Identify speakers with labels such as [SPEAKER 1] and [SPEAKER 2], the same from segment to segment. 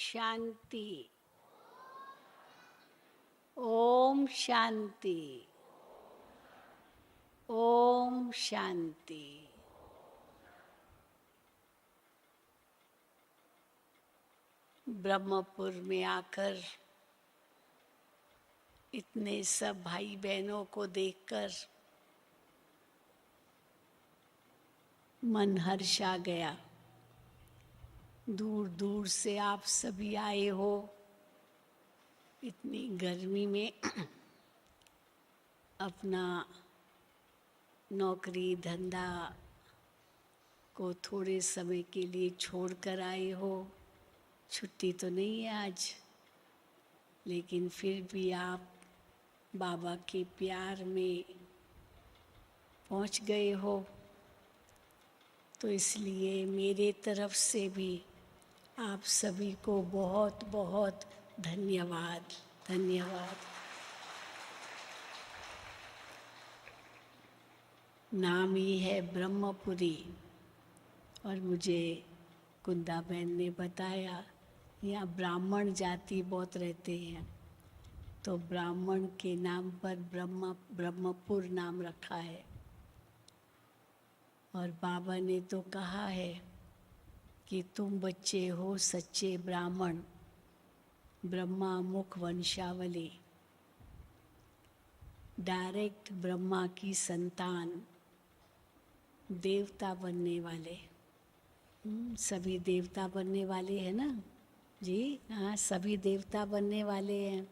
[SPEAKER 1] शांति। ओम शांति। ओम शांति। ब्रह्मपुर में आकर इतने सब भाई बहनों को देखकर मन हर्ष आ गया। दूर दूर से आप सभी आए हो। इतनी गर्मी में अपना नौकरी धंधा को थोड़े समय के लिए छोड़ कर आए हो। छुट्टी तो नहीं है आज, लेकिन फिर भी आप बाबा के प्यार में पहुंच गए हो, तो इसलिए मेरे तरफ से भी आप सभी को बहुत बहुत धन्यवाद। धन्यवाद। नाम ही है ब्रह्मपुरी, और मुझे कुंदा बहन ने बताया यहाँ ब्राह्मण जाति बहुत रहते हैं, तो ब्राह्मण के नाम पर ब्रह्मपुर नाम रखा है। और बाबा ने तो कहा है कि तुम बच्चे हो सच्चे ब्राह्मण, ब्रह्मा मुख वंशावली, डायरेक्ट ब्रह्मा की संतान, देवता बनने वाले। सभी देवता बनने वाले हैं ना जी? हाँ, सभी देवता बनने वाले हैं,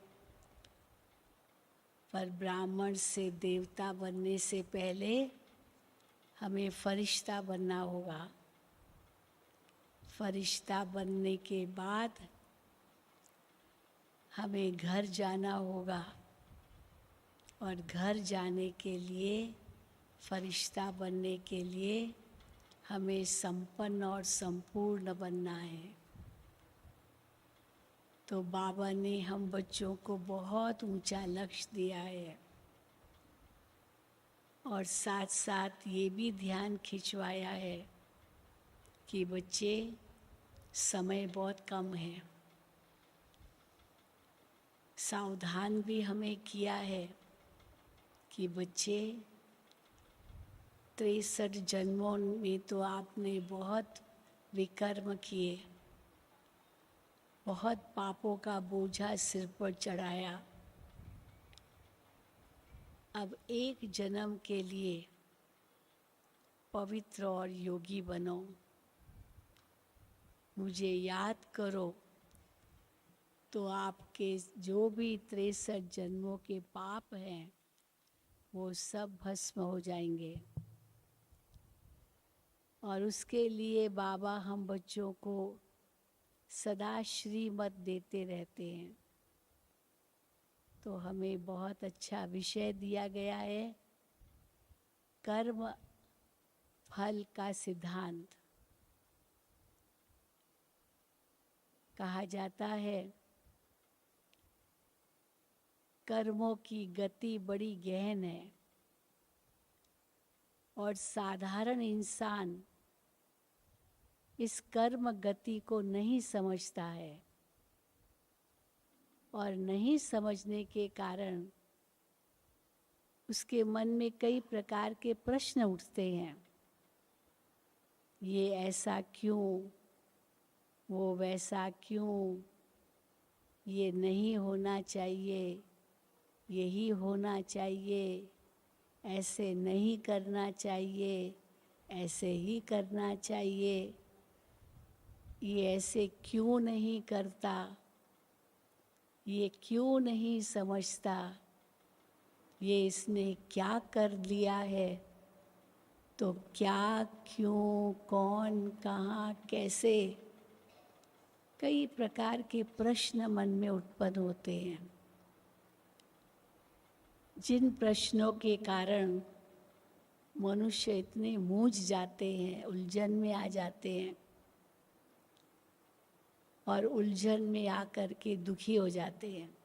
[SPEAKER 1] पर ब्राह्मण से देवता बनने से पहले हमें फरिश्ता बनना होगा। फरिश्ता बनने के बाद हमें घर जाना होगा, और घर जाने के लिए, फरिश्ता बनने के लिए हमें संपन्न और संपूर्ण बनना है। तो बाबा ने हम बच्चों को बहुत ऊंचा लक्ष्य दिया है, और साथ साथ ये भी ध्यान खिंचवाया है कि बच्चे, समय बहुत कम है। सावधान भी हमें किया है कि बच्चे, 63 जन्मों में तो आपने बहुत विकर्म किए, बहुत पापों का बोझा सिर पर चढ़ाया। अब एक जन्म के लिए पवित्र और योगी बनो। मुझे याद करो, तो आपके जो भी 63 जन्मों के पाप हैं वो सब भस्म हो जाएंगे। और उसके लिए बाबा हम बच्चों को सदा श्रीमत देते रहते हैं। तो हमें बहुत अच्छा विषय दिया गया है, कर्म फल का सिद्धांत। कहा जाता है कर्मों की गति बड़ी गहन है, और साधारण इंसान इस कर्म गति को नहीं समझता है, और नहीं समझने के कारण उसके मन में कई प्रकार के प्रश्न उठते हैं। ये ऐसा क्यों, वो वैसा क्यों, ये नहीं होना चाहिए, यही होना चाहिए, ऐसे नहीं करना चाहिए, ऐसे ही करना चाहिए, ये ऐसे क्यों नहीं करता, ये क्यों नहीं समझता, ये इसने क्या कर लिया है, तो क्या, क्यों, कौन, कहाँ, कैसे, कई प्रकार के प्रश्न मन में उत्पन्न होते हैं, जिन प्रश्नों के कारण मनुष्य इतने मूझ जाते हैं, उलझन में आ जाते हैं, और उलझन में आकर के दुखी हो जाते हैं।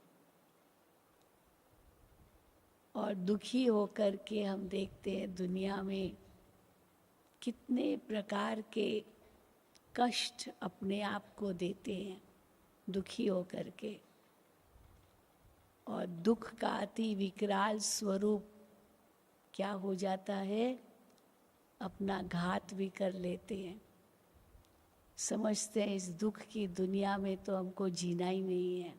[SPEAKER 1] और दुखी होकर के हम देखते हैं दुनिया में कितने प्रकार के कष्ट अपने आप को देते हैं। दुखी होकर के, और दुख का अति विकराल स्वरूप क्या हो जाता है, अपना घात भी कर लेते हैं। समझते हैं इस दुख की दुनिया में तो हमको जीना ही नहीं है,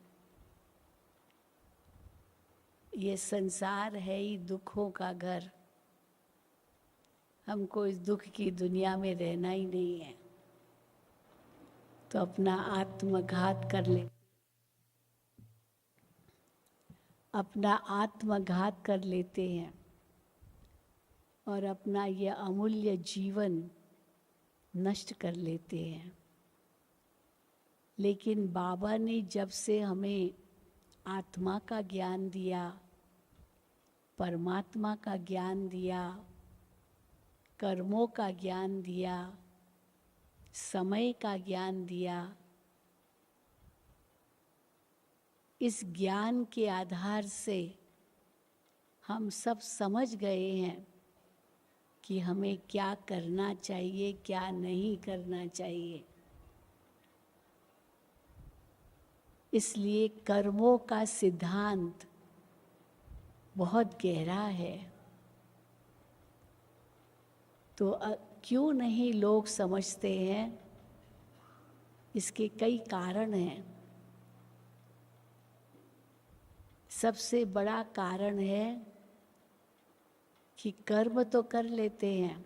[SPEAKER 1] ये संसार है ही दुखों का घर, हमको इस दुख की दुनिया में रहना ही नहीं है, तो अपना आत्मघात कर ले, अपना आत्मघात कर लेते हैं और अपना ये अमूल्य जीवन नष्ट कर लेते हैं। लेकिन बाबा ने जब से हमें आत्मा का ज्ञान दिया, परमात्मा का ज्ञान दिया, कर्मों का ज्ञान दिया, समय का ज्ञान दिया, इस ज्ञान के आधार से हम सब समझ गए हैं कि हमें क्या करना चाहिए, क्या नहीं करना चाहिए। इसलिए कर्मों का सिद्धांत बहुत गहरा है। तो क्यों नहीं लोग समझते हैं? इसके कई कारण हैं। सबसे बड़ा कारण है कि कर्म तो कर लेते हैं,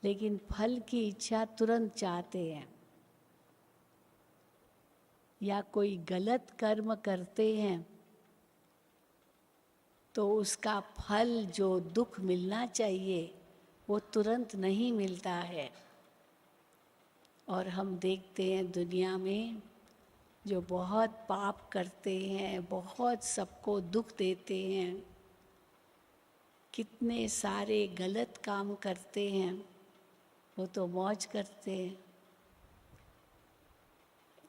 [SPEAKER 1] लेकिन फल की इच्छा तुरंत चाहते हैं, या कोई गलत कर्म करते हैं तो उसका फल जो दुख मिलना चाहिए वो तुरंत नहीं मिलता है। और हम देखते हैं दुनिया में जो बहुत पाप करते हैं, बहुत सबको दुख देते हैं, कितने सारे गलत काम करते हैं, वो तो मौज करते हैं।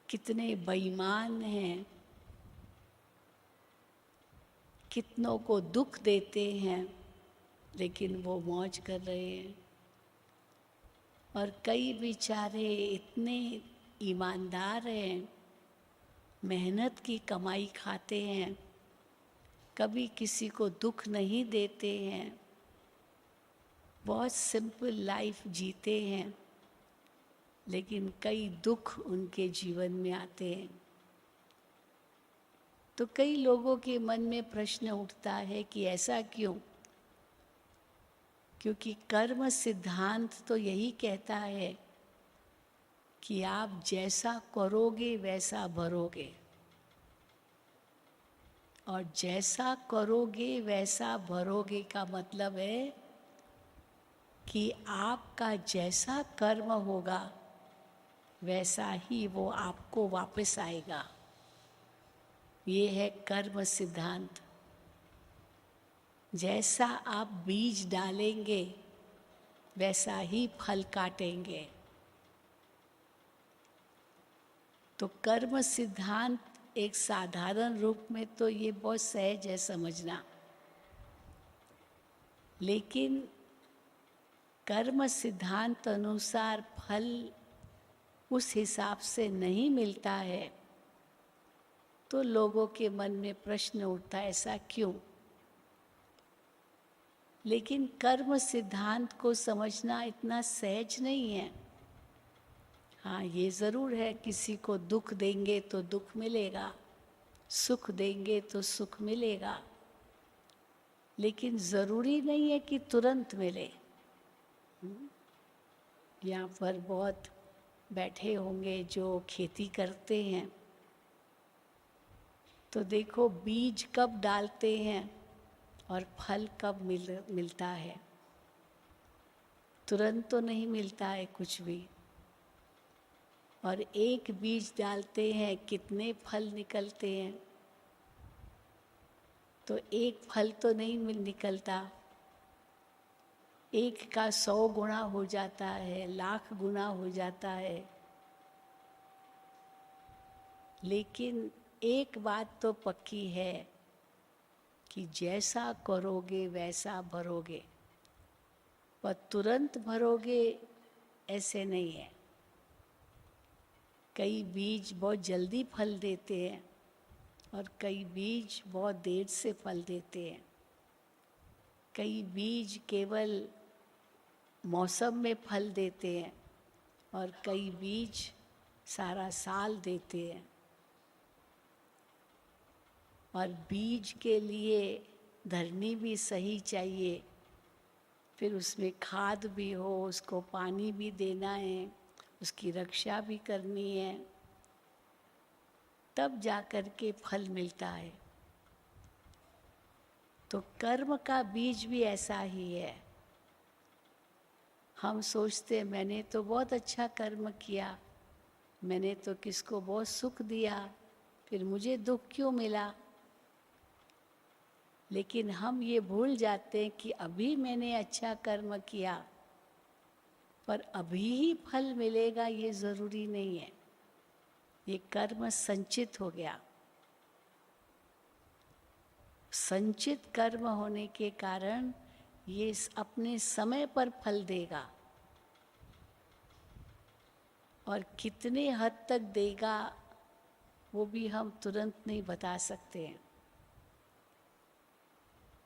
[SPEAKER 1] कितने बेईमान हैं, कितनों को दुख देते हैं, लेकिन वो मौज कर रहे हैं। और कई बेचारे इतने ईमानदार हैं, मेहनत की कमाई खाते हैं, कभी किसी को दुख नहीं देते हैं, बहुत सिंपल लाइफ जीते हैं, लेकिन कई दुख उनके जीवन में आते हैं। तो कई लोगों के मन में प्रश्न उठता है कि ऐसा क्यों? क्योंकि कर्म सिद्धांत तो यही कहता है कि आप जैसा करोगे वैसा भरोगे, और जैसा करोगे वैसा भरोगे का मतलब है कि आपका जैसा कर्म होगा वैसा ही वो आपको वापस आएगा। ये है कर्म सिद्धांत। जैसा आप बीज डालेंगे वैसा ही फल काटेंगे। तो कर्म सिद्धांत एक साधारण रूप में तो ये बहुत सहज है समझना, लेकिन कर्म सिद्धांत अनुसार फल उस हिसाब से नहीं मिलता है, तो लोगों के मन में प्रश्न उठता है ऐसा क्यों? लेकिन कर्म सिद्धांत को समझना इतना सहज नहीं है। हाँ, ये ज़रूर है, किसी को दुख देंगे तो दुख मिलेगा, सुख देंगे तो सुख मिलेगा, लेकिन ज़रूरी नहीं है कि तुरंत मिले। यहाँ पर बहुत बैठे होंगे जो खेती करते हैं, तो देखो बीज कब डालते हैं और फल कब मिलता है। तुरंत तो नहीं मिलता है कुछ भी। और एक बीज डालते हैं, कितने फल निकलते हैं? तो एक फल तो नहीं निकलता, एक का 100 गुना हो जाता है, लाख गुना हो जाता है। लेकिन एक बात तो पक्की है कि जैसा करोगे वैसा भरोगे, पर तुरंत भरोगे ऐसे नहीं है। कई बीज बहुत जल्दी फल देते हैं और कई बीज बहुत देर से फल देते हैं। कई बीज केवल मौसम में फल देते हैं और कई बीज सारा साल देते हैं। और बीज के लिए धरनी भी सही चाहिए, फिर उसमें खाद भी हो, उसको पानी भी देना है, उसकी रक्षा भी करनी है, तब जाकर के फल मिलता है। तो कर्म का बीज भी ऐसा ही है। हम सोचते हैं मैंने तो बहुत अच्छा कर्म किया, मैंने तो किसको बहुत सुख दिया, फिर मुझे दुख क्यों मिला। लेकिन हम ये भूल जाते हैं कि अभी मैंने अच्छा कर्म किया, पर अभी ही फल मिलेगा ये ज़रूरी नहीं है। ये कर्म संचित हो गया। संचित कर्म होने के कारण ये अपने समय पर फल देगा, और कितने हद तक देगा वो भी हम तुरंत नहीं बता सकते हैं।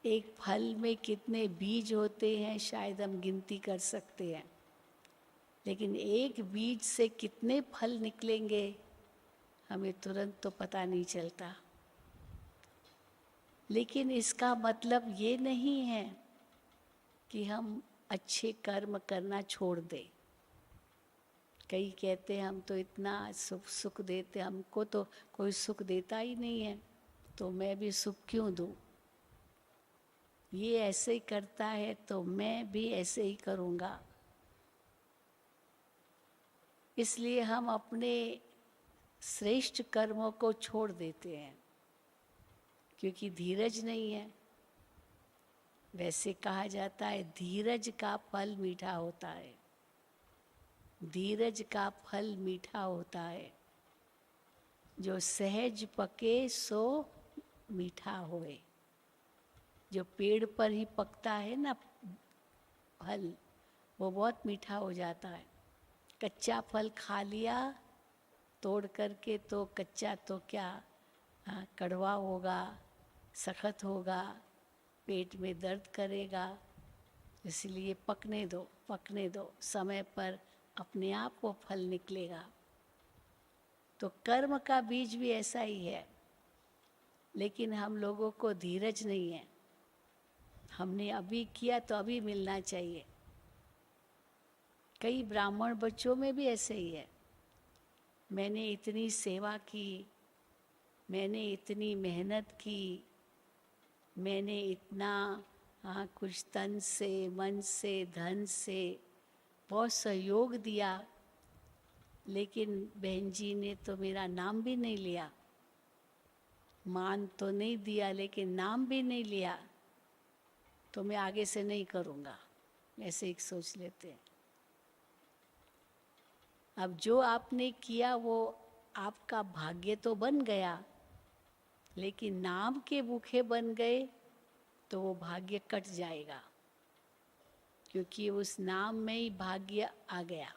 [SPEAKER 1] एक फल में कितने बीज होते हैं शायद हम गिनती कर सकते हैं, लेकिन एक बीज से कितने फल निकलेंगे हमें तुरंत तो पता नहीं चलता। लेकिन इसका मतलब ये नहीं है कि हम अच्छे कर्म करना छोड़ दें। कई कहते हैं हम तो इतना सुख देते, हमको तो कोई सुख देता ही नहीं है, तो मैं भी सुख क्यों दूं। ये ऐसे ही करता है तो मैं भी ऐसे ही करूँगा। इसलिए हम अपने श्रेष्ठ कर्मों को छोड़ देते हैं, क्योंकि धीरज नहीं है। वैसे कहा जाता है धीरज का फल मीठा होता है, धीरज का फल मीठा होता है। जो सहज पके सो मीठा होए। जो पेड़ पर ही पकता है ना फल, वो बहुत मीठा हो जाता है। कच्चा फल खा लिया तोड़ करके तो कच्चा तो क्या, कड़वा होगा, सख्त होगा, पेट में दर्द करेगा। इसलिए पकने दो, पकने दो, समय पर अपने आप वो फल निकलेगा। तो कर्म का बीज भी ऐसा ही है, लेकिन हम लोगों को धीरज नहीं है। हमने अभी किया तो अभी मिलना चाहिए। कई ब्राह्मण बच्चों में भी ऐसे ही है। मैंने इतनी सेवा की, मैंने इतनी मेहनत की, मैंने इतना कुछ तन से, मन से, धन से बहुत सहयोग दिया, लेकिन बहन जी ने तो मेरा नाम भी नहीं लिया। मान तो नहीं दिया लेकिन नाम भी नहीं लिया, तो मैं आगे से नहीं करूँगा, ऐसे ही सोच लेते हैं। अब जो आपने किया वो आपका भाग्य तो बन गया, लेकिन नाम के भूखे बन गए तो वो भाग्य कट जाएगा, क्योंकि उस नाम में ही भाग्य आ गया।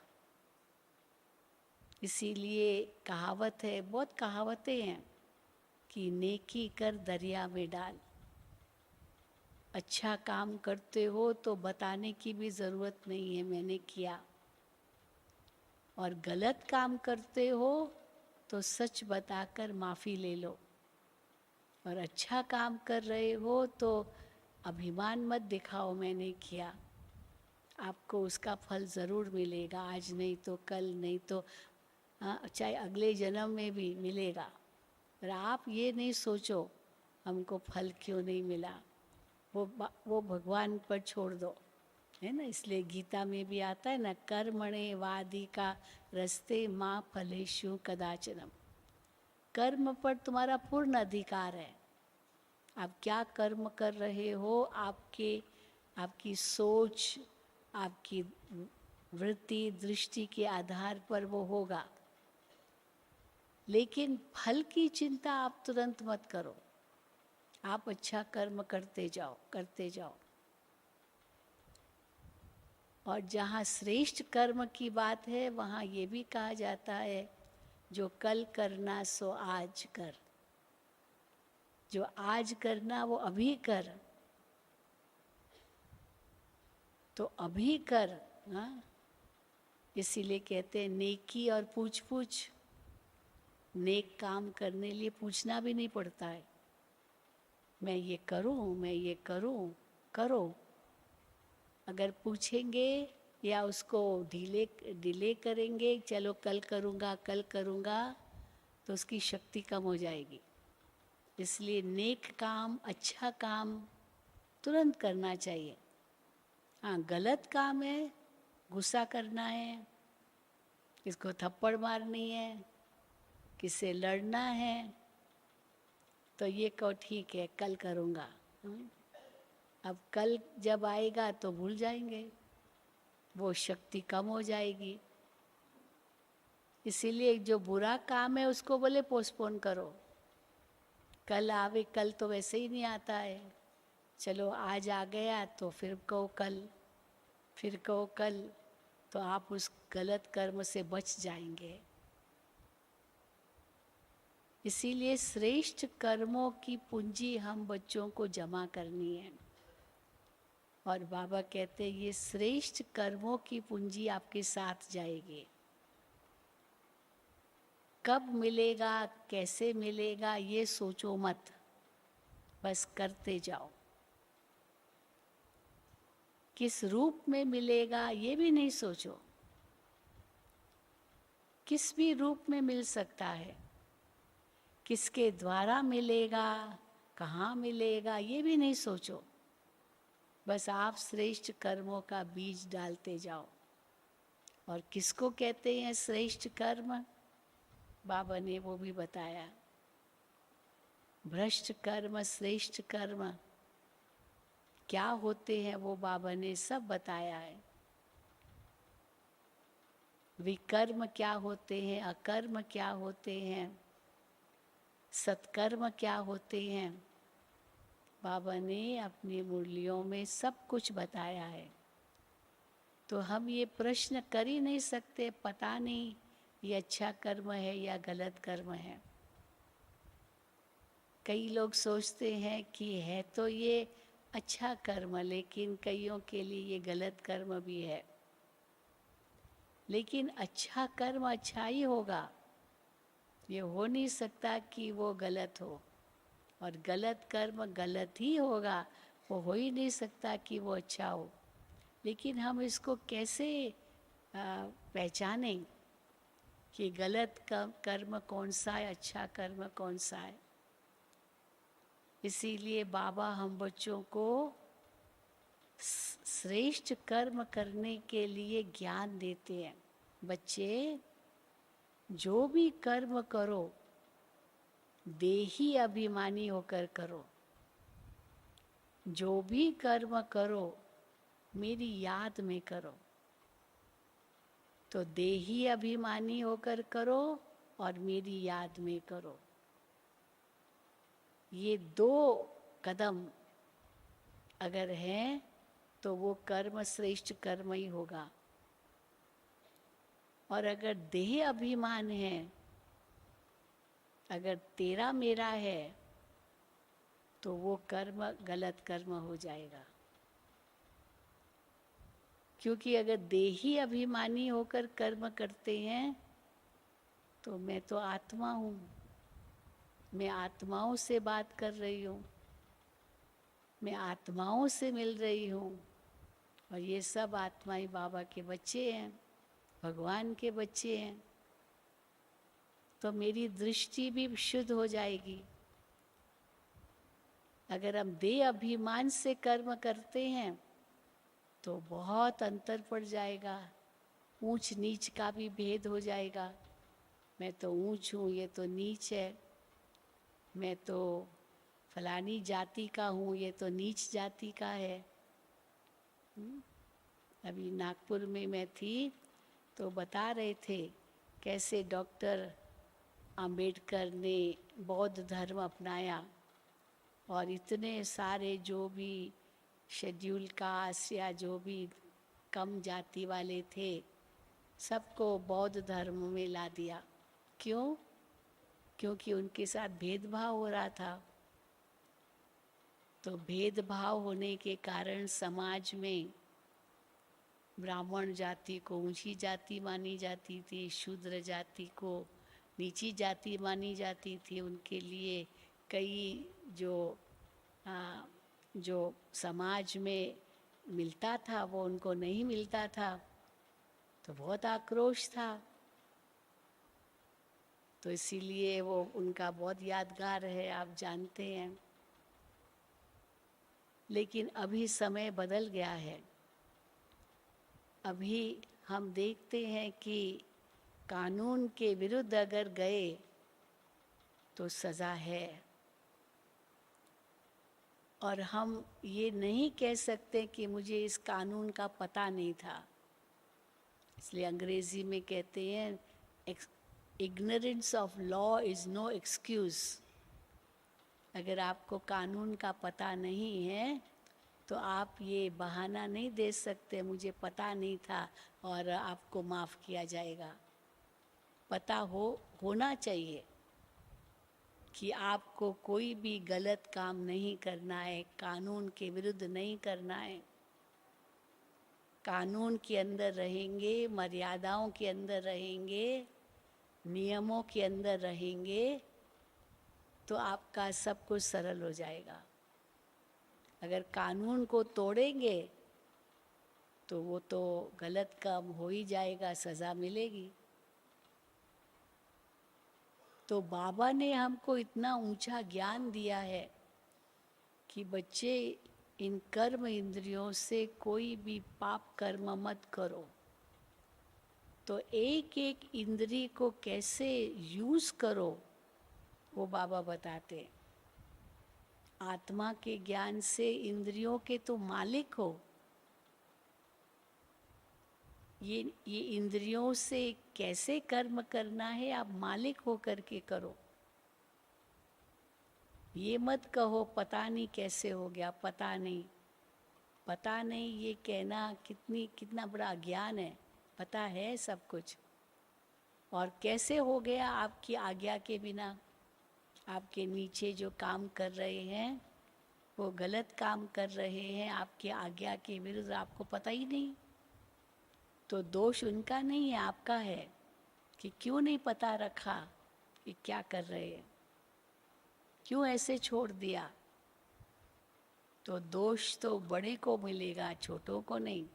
[SPEAKER 1] इसीलिए कहावत है, बहुत कहावतें हैं कि नेकी कर दरिया में डाल। अच्छा काम करते हो तो बताने की भी ज़रूरत नहीं है मैंने किया, और गलत काम करते हो तो सच बताकर माफ़ी ले लो। और अच्छा काम कर रहे हो तो अभिमान मत दिखाओ मैंने किया, आपको उसका फल ज़रूर मिलेगा। आज नहीं तो कल, नहीं तो चाहे अगले जन्म में भी मिलेगा। पर आप ये नहीं सोचो हमको फल क्यों नहीं मिला, वो भगवान पर छोड़ दो, है ना। इसलिए गीता में भी आता है ना, कर्मणे वाधिका रस्ते माँ फलेषु कदाचनम। कर्म पर तुम्हारा पूर्ण अधिकार है। आप क्या कर्म कर रहे हो, आपकी सोच, आपकी वृत्ति, दृष्टि के आधार पर वो होगा। लेकिन फल की चिंता आप तुरंत मत करो। आप अच्छा कर्म करते जाओ, करते जाओ। और जहाँ श्रेष्ठ कर्म की बात है वहाँ ये भी कहा जाता है जो कल करना सो आज कर, जो आज करना वो अभी कर, तो अभी कर। हाँ, इसीलिए कहते हैं नेकी और पूछ पूछ। नेक काम करने लिए पूछना भी नहीं पड़ता है, मैं ये करूं, मैं ये करूं, करो। अगर पूछेंगे या उसको डिले करेंगे, चलो कल करूंगा कल करूंगा, तो उसकी शक्ति कम हो जाएगी। इसलिए नेक काम, अच्छा काम तुरंत करना चाहिए। हाँ, गलत काम है, गुस्सा करना है, किसको थप्पड़ मारनी है, किससे लड़ना है, तो ये कहो ठीक है कल करूँगा। अब कल जब आएगा तो भूल जाएंगे, वो शक्ति कम हो जाएगी। इसीलिए जो बुरा काम है उसको बोले पोस्टपोन करो, कल आवे, कल तो वैसे ही नहीं आता है। चलो आज आ गया तो फिर कहो कल, फिर कहो कल, तो आप उस गलत कर्म से बच जाएंगे। इसीलिए श्रेष्ठ कर्मों की पूंजी हम बच्चों को जमा करनी है। और बाबा कहते हैं ये श्रेष्ठ कर्मों की पूंजी आपके साथ जाएगी। कब मिलेगा, कैसे मिलेगा, ये सोचो मत, बस करते जाओ। किस रूप में मिलेगा ये भी नहीं सोचो, किस भी रूप में मिल सकता है, किसके द्वारा मिलेगा, कहाँ मिलेगा, ये भी नहीं सोचो। बस आप श्रेष्ठ कर्मों का बीज डालते जाओ। और किसको कहते हैं श्रेष्ठ कर्म, बाबा ने वो भी बताया। भ्रष्ट कर्म, श्रेष्ठ कर्म क्या होते हैं वो बाबा ने सब बताया है। विकर्म क्या होते हैं, अकर्म क्या होते हैं, सत्कर्म क्या होते हैं, बाबा ने अपनी मुरलियों में सब कुछ बताया है। तो हम ये प्रश्न कर ही नहीं सकते, पता नहीं ये अच्छा कर्म है या गलत कर्म है। कई लोग सोचते हैं कि है तो ये अच्छा कर्म, लेकिन कईयों के लिए ये गलत कर्म भी है। लेकिन अच्छा कर्म अच्छा ही होगा, ये हो नहीं सकता कि वो गलत हो। और गलत कर्म गलत ही होगा, वो हो ही नहीं सकता कि वो अच्छा हो। लेकिन हम इसको कैसे पहचानें कि गलत कर्म कौन सा है, अच्छा कर्म कौन सा है। इसीलिए बाबा हम बच्चों को श्रेष्ठ कर्म करने के लिए ज्ञान देते हैं। बच्चे, जो भी कर्म करो देही अभिमानी होकर करो, जो भी कर्म करो मेरी याद में करो। तो देही अभिमानी होकर करो और मेरी याद में करो। ये दो कदम अगर हैं तो वो कर्म श्रेष्ठ कर्म ही होगा। और अगर देह अभिमान है, अगर तेरा मेरा है, तो वो कर्म गलत कर्म हो जाएगा। क्योंकि अगर देही अभिमानी होकर कर्म करते हैं तो मैं तो आत्मा हूँ, मैं आत्माओं से बात कर रही हूँ, मैं आत्माओं से मिल रही हूँ। और ये सब आत्माएं बाबा के बच्चे हैं, भगवान के बच्चे हैं। तो मेरी दृष्टि भी शुद्ध हो जाएगी। अगर हम देह अभिमान से कर्म करते हैं तो बहुत अंतर पड़ जाएगा, ऊंच नीच का भी भेद हो जाएगा। मैं तो ऊंच हूँ, ये तो नीच है, मैं तो फलानी जाति का हूँ, ये तो नीच जाति का है। अभी नागपुर में मैं थी तो बता रहे थे कैसे डॉक्टर अंबेडकर ने बौद्ध धर्म अपनाया और इतने सारे जो भी शेड्यूल कास्ट या जो भी कम जाति वाले थे सबको बौद्ध धर्म में ला दिया। क्यों? क्योंकि उनके साथ भेदभाव हो रहा था। तो भेदभाव होने के कारण समाज में ब्राह्मण जाति को ऊंची जाति मानी जाती थी, शूद्र जाति को नीची जाति मानी जाती थी। उनके लिए कई जो समाज में मिलता था वो उनको नहीं मिलता था, तो बहुत आक्रोश था। तो इसीलिए वो उनका बहुत यादगार है, आप जानते हैं। लेकिन अभी समय बदल गया है। अभी हम देखते हैं कि कानून के विरुद्ध अगर गए तो सज़ा है। और हम ये नहीं कह सकते कि मुझे इस कानून का पता नहीं था। इसलिए अंग्रेजी में कहते हैं ignorance of law is no excuse. अगर आपको कानून का पता नहीं है तो आप ये बहाना नहीं दे सकते मुझे पता नहीं था और आपको माफ़ किया जाएगा। पता होना चाहिए कि आपको कोई भी गलत काम नहीं करना है, कानून के विरुद्ध नहीं करना है। कानून के अंदर रहेंगे, मर्यादाओं के अंदर रहेंगे, नियमों के अंदर रहेंगे तो आपका सब कुछ सरल हो जाएगा। अगर कानून को तोड़ेंगे तो वो तो गलत काम हो ही जाएगा, सज़ा मिलेगी। तो बाबा ने हमको इतना ऊंचा ज्ञान दिया है कि बच्चे इन कर्म इंद्रियों से कोई भी पाप कर्म मत करो। तो एक एक इंद्री को कैसे यूज करो वो बाबा बताते। आत्मा के ज्ञान से इंद्रियों के तो मालिक हो। ये इंद्रियों से कैसे कर्म करना है आप मालिक हो करके करो। ये मत कहो पता नहीं कैसे हो गया, पता नहीं। पता नहीं ये कहना कितना बड़ा ज्ञान है। पता है सब कुछ। और कैसे हो गया आपकी आज्ञा के बिना। आपके नीचे जो काम कर रहे हैं वो गलत काम कर रहे हैं आपकी आज्ञा के विरुद्ध, आपको पता ही नहीं। तो दोष उनका नहीं है, आपका है कि क्यों नहीं पता रखा कि क्या कर रहे हैं, क्यों ऐसे छोड़ दिया। तो दोष तो बड़े को मिलेगा, छोटों को नहीं।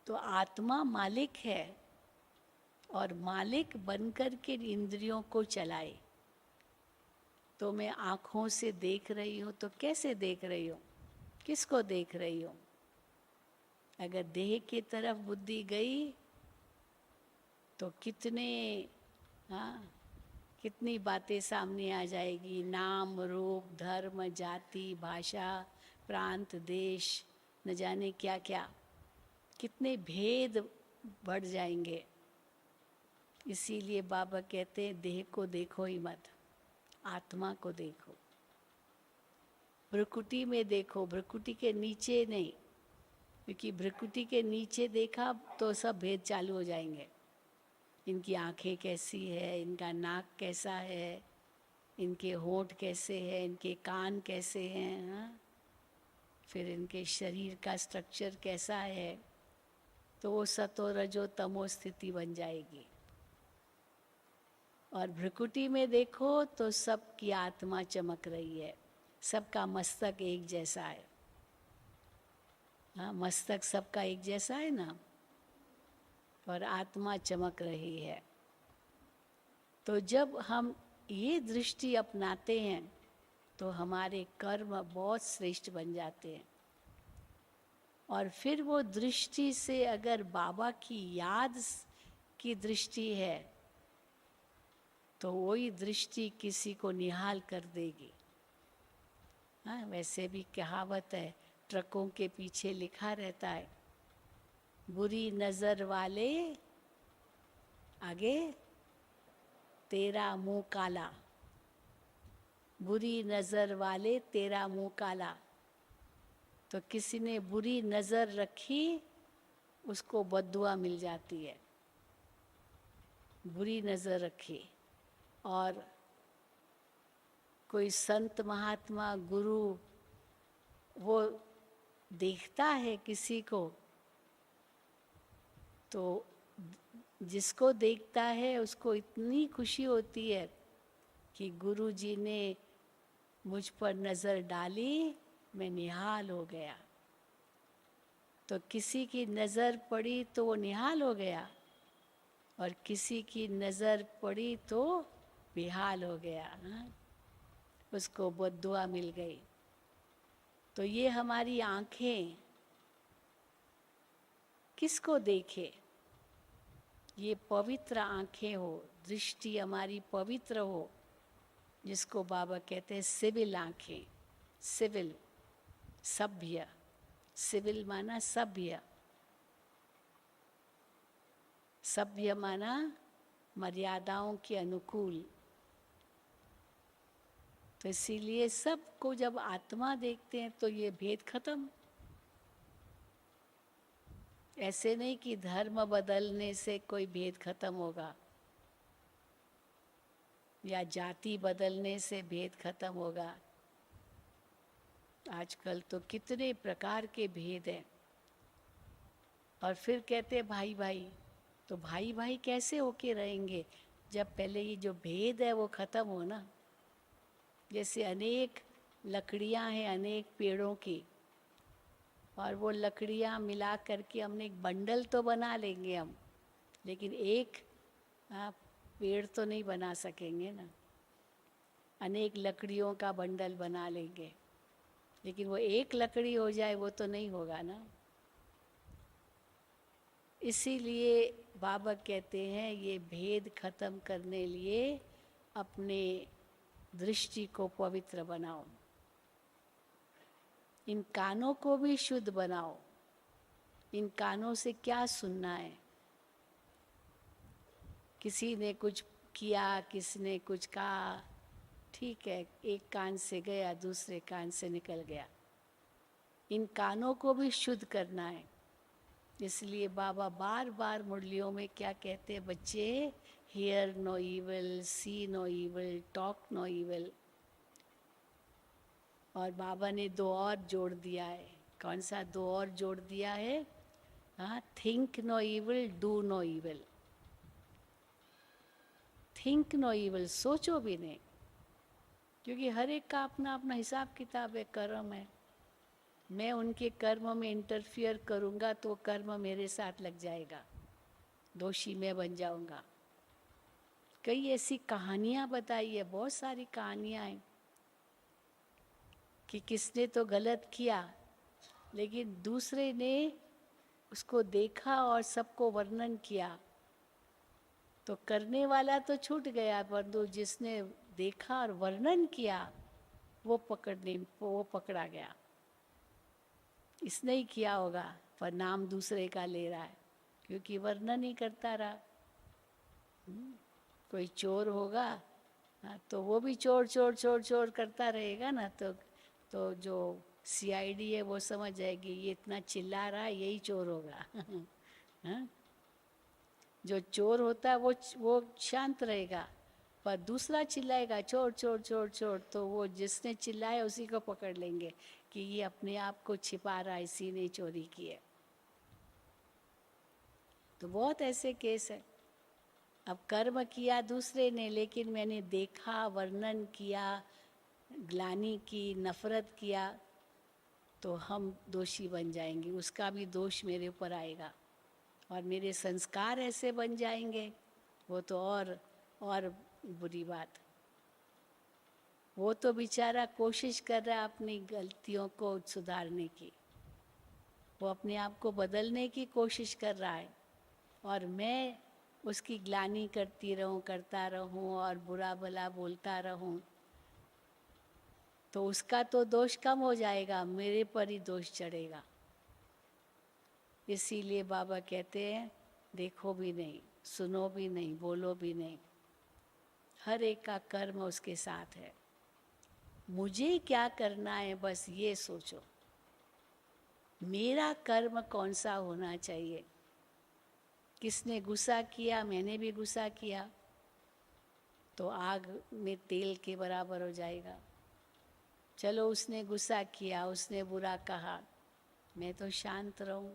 [SPEAKER 1] तो आत्मा मालिक है और मालिक बनकर के इंद्रियों को चलाए। तो मैं आँखों से देख रही हूँ तो कैसे देख रही हूँ, किसको देख रही हूँ। अगर देह की तरफ बुद्धि गई तो कितनी बातें सामने आ जाएगी। नाम रूप धर्म जाति भाषा प्रांत देश न जाने क्या क्या, कितने भेद बढ़ जाएंगे। इसीलिए बाबा कहते हैं देह को देखो ही मत, आत्मा को देखो। भ्रुकुटी में देखो, भ्रुकुटी के नीचे नहीं, क्योंकि भ्रुकुटी के नीचे देखा तो सब भेद चालू हो जाएंगे। इनकी आंखें कैसी है, इनका नाक कैसा है, इनके होंठ कैसे हैं, इनके कान कैसे हैं, हाँ? फिर इनके शरीर का स्ट्रक्चर कैसा है। तो वो सतो रजो तमो स्थिति बन जाएगी। और भ्रुकुटी में देखो तो सबकी आत्मा चमक रही है, सबका मस्तक एक जैसा है। हाँ, मस्तक सबका एक जैसा है ना, और आत्मा चमक रही है। तो जब हम ये दृष्टि अपनाते हैं तो हमारे कर्म बहुत श्रेष्ठ बन जाते हैं। और फिर वो दृष्टि से अगर बाबा की याद की दृष्टि है तो वही दृष्टि किसी को निहाल कर देगी। हाँ, वैसे भी कहावत है, ट्रकों के पीछे लिखा रहता है, बुरी नजर वाले आगे तेरा मुंह काला, बुरी नजर वाले तेरा मुंह काला। तो किसी ने बुरी नजर रखी उसको बद्दुआ मिल जाती है। बुरी नज़र रखे, और कोई संत महात्मा गुरु वो देखता है किसी को, तो जिसको देखता है उसको इतनी खुशी होती है कि गुरु जी ने मुझ पर नज़र डाली, मैं निहाल हो गया। तो किसी की नज़र पड़ी तो वो निहाल हो गया, और किसी की नज़र पड़ी तो बेहाल हो गया। हाँ? उसको बद्दुआ मिल गई। तो ये हमारी आँखें किसको देखे, ये पवित्र आँखें हो, दृष्टि हमारी पवित्र हो, जिसको बाबा कहते हैं सिविल आँखें। सिविल, सभ्य, सिविल माना सभ्य, सभ्य माना मर्यादाओं के अनुकूल। तो इसीलिए सबको जब आत्मा देखते हैं तो ये भेद खत्म। ऐसे नहीं कि धर्म बदलने से कोई भेद खत्म होगा, या जाति बदलने से भेद खत्म होगा। आजकल तो कितने प्रकार के भेद हैं, और फिर कहते हैं भाई भाई। तो भाई भाई कैसे होके रहेंगे जब पहले ये जो भेद है वो खत्म हो ना। जैसे अनेक लकड़ियां हैं अनेक पेड़ों की, और वो लकड़ियां मिला करके हमने एक बंडल तो बना लेंगे हम, लेकिन एक पेड़ तो नहीं बना सकेंगे ना। अनेक लकड़ियों का बंडल बना लेंगे, लेकिन वो एक लकड़ी हो जाए वो तो नहीं होगा ना। इसीलिए बाबा कहते हैं ये भेद खत्म करने लिए अपने दृष्टि को पवित्र बनाओ, इन कानों को भी शुद्ध बनाओ। इन कानों से क्या सुनना है? किसी ने कुछ किया, किसी ने कुछ कहा, ठीक है, एक कान से गया दूसरे कान से निकल गया। इन कानों को भी शुद्ध करना है। इसलिए बाबा बार बार मुरलियों में क्या कहते हैं, बच्चे, hear no evil, see no evil, talk no evil. और बाबा ने दो और जोड़ दिया है। कौन सा दो और जोड़ दिया है? हाँ, think no evil, do no evil. Think no evil, सोचो भी नहीं, क्योंकि हर एक का अपना अपना हिसाब किताब है, कर्म है। मैं उनके कर्म में इंटरफियर करूँगा तो कर्म मेरे साथ लग जाएगा, दोषी मैं बन जाऊँगा। कई ऐसी कहानियाँ बताई है, बहुत सारी कहानियाँ हैं कि किसने तो गलत किया, लेकिन दूसरे ने उसको देखा और सबको वर्णन किया, तो करने वाला तो छूट गया, परंतु जिसने देखा और वर्णन किया वो पकड़ा गया। इसने ही किया होगा, पर नाम दूसरे का ले रहा है, क्योंकि वर्णन ही करता रहा। कोई चोर होगा, तो वो भी चोर चोर चोर चोर करता रहेगा ना, तो जो सीआईडी है वो समझ जाएगी ये इतना चिल्ला रहा है, यही चोर होगा। हाँ? जो चोर होता है वो शांत रहेगा, पर दूसरा चिल्लाएगा चोर चोर चोर चोर, तो वो जिसने चिल्लाया उसी को पकड़ लेंगे कि ये अपने आप को छिपा रहा है, इसी ने चोरी की है। तो बहुत ऐसे केस है। अब कर्म किया दूसरे ने, लेकिन मैंने देखा, वर्णन किया, ग्लानि की, नफरत किया, तो हम दोषी बन जाएंगे। उसका भी दोष मेरे ऊपर आएगा, और मेरे संस्कार ऐसे बन जाएंगे, वो तो और बुरी बात। वो तो बेचारा कोशिश कर रहा है अपनी गलतियों को सुधारने की, वो अपने आप को बदलने की कोशिश कर रहा है, और मैं उसकी ग्लानि करता रहूं और बुरा भला बोलता रहूं, तो उसका तो दोष कम हो जाएगा, मेरे पर ही दोष चढ़ेगा। इसीलिए बाबा कहते हैं देखो भी नहीं, सुनो भी नहीं, बोलो भी नहीं, हर एक का कर्म उसके साथ है। मुझे क्या करना है बस ये सोचो, मेरा कर्म कौन सा होना चाहिए। किसने गुस्सा किया, मैंने भी गुस्सा किया, तो आग में तेल के बराबर हो जाएगा। चलो उसने गुस्सा किया, उसने बुरा कहा, मैं तो शांत रहूं,